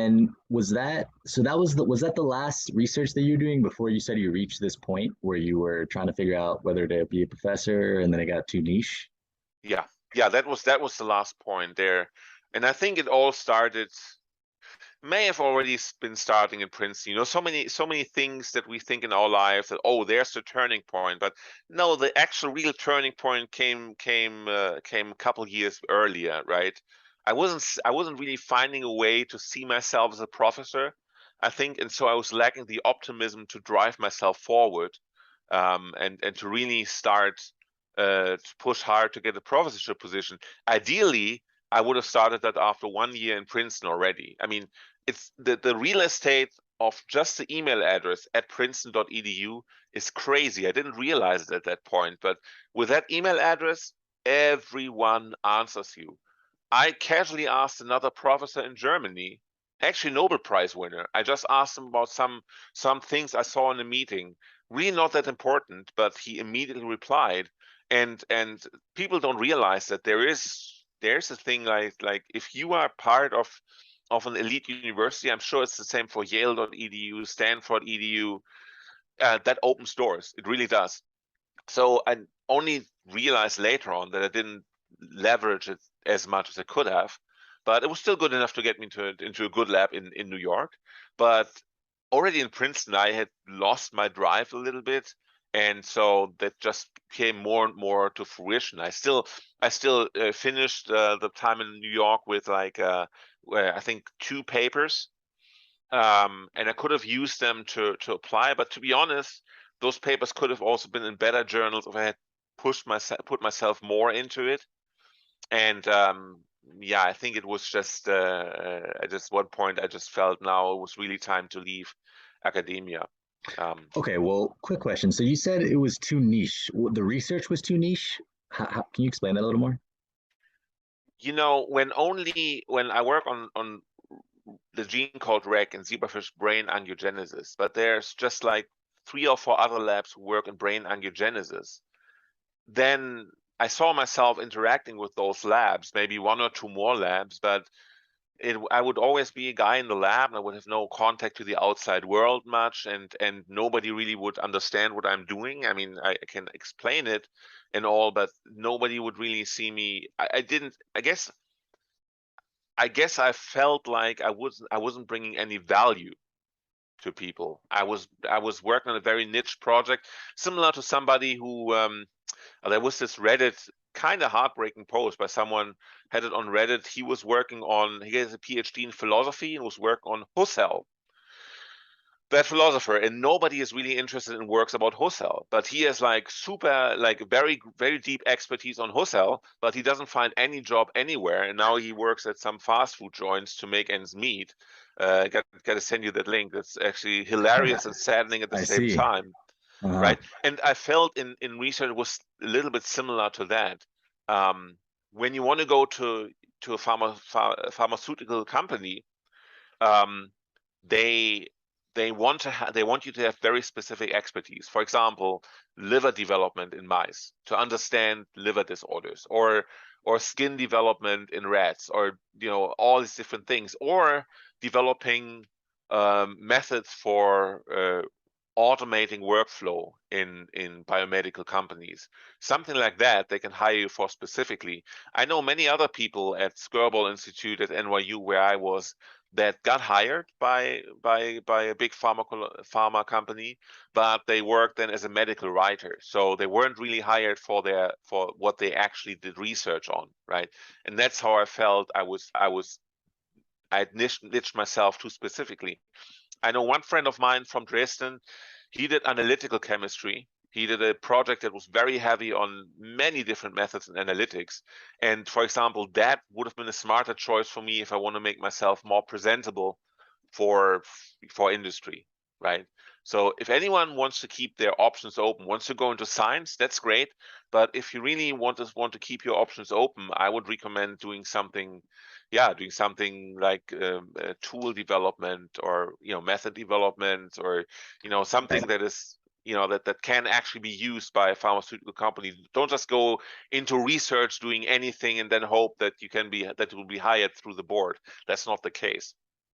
then was that the last research that you were doing before you said you reached this point where you were trying to figure out whether to be a professor and then it got too niche? Yeah, yeah, that was the last point there, and I think it all started may have already been starting in Princeton. So many things that we think in our lives that, oh, there's the turning point, but no, the actual real turning point came a couple years earlier, right? I wasn't really finding a way to see myself as a professor, I think, and so I was lacking the optimism to drive myself forward, and to really start to push hard to get a professorship position. Ideally, I would have started that after 1 year in Princeton already. I mean, it's the real estate of just the email address at princeton.edu is crazy. I didn't realize it at that point, but with that email address, everyone answers you. I casually asked another professor in Germany, actually Nobel Prize winner. I just asked him about some things I saw in a meeting, really not that important, but he immediately replied. And people don't realize that there's a thing like if you are part of an elite university, I'm sure it's the same for Yale.edu, Stanford.edu, that opens doors. It really does. So I only realized later on that I didn't leverage it as much as I could have, but it was still good enough to get me into a good lab in New York. But already in Princeton, I had lost my drive a little bit, and so that just came more and more to fruition. I still finished the time in New York with I think 2 papers, and I could have used them to apply. But to be honest, those papers could have also been in better journals if I had put myself more into it. And yeah, I think it was just at just one point I just felt now it was really time to leave academia. Um, Okay, well, quick question. So you said it was too niche. The research was too niche. Can you explain that a little more? when I work on the gene code rec in zebrafish brain angiogenesis, but there's just like 3 or 4 other labs who work in brain angiogenesis. Then I saw myself interacting with those labs, maybe 1 or 2 more labs, but I would always be a guy in the lab, and I would have no contact to the outside world much, and nobody really would understand what I'm doing. I mean, I can explain it and all, but nobody would really see me. I didn't. I guess I felt like I wasn't bringing any value to people. I was working on a very niche project, similar to somebody who there was this Reddit kind of heartbreaking post by someone had it on Reddit. He has a PhD in philosophy and was working on Husserl, that philosopher, and nobody is really interested in works about Husserl, but he has like super, like very, very deep expertise on Husserl, but he doesn't find any job anywhere. And now he works at some fast food joints to make ends meet. Gotta send you that link. That's actually hilarious and saddening at the I same see. time, Uh-huh. right? And I felt in research it was a little bit similar to that. Um, when you want to go to a pharmaceutical company, um, they they want you to have very specific expertise. For example, liver development in mice to understand liver disorders, or skin development in rats, or all these different things, or developing methods for automating workflow in biomedical companies, something like that. They can hire you for specifically. I know many other people at Skirball Institute at NYU, where I was, that got hired by a big pharma company, but they worked then as a medical writer. So they weren't really hired for what they actually did research on, right? And that's how I felt. I had niched myself too specifically. I know one friend of mine from Dresden, he did analytical chemistry. He did a project that was very heavy on many different methods and analytics. And for example, that would have been a smarter choice for me if I want to make myself more presentable for for industry, right? So if anyone wants to keep their options open, wants to go into science, that's great. But if you really want to keep your options open, I would recommend doing something, yeah, doing something like tool development, or method development, or something Right. that is that can actually be used by a pharmaceutical company. Don't just go into research doing anything and then hope that you will be hired through the board. That's not the case.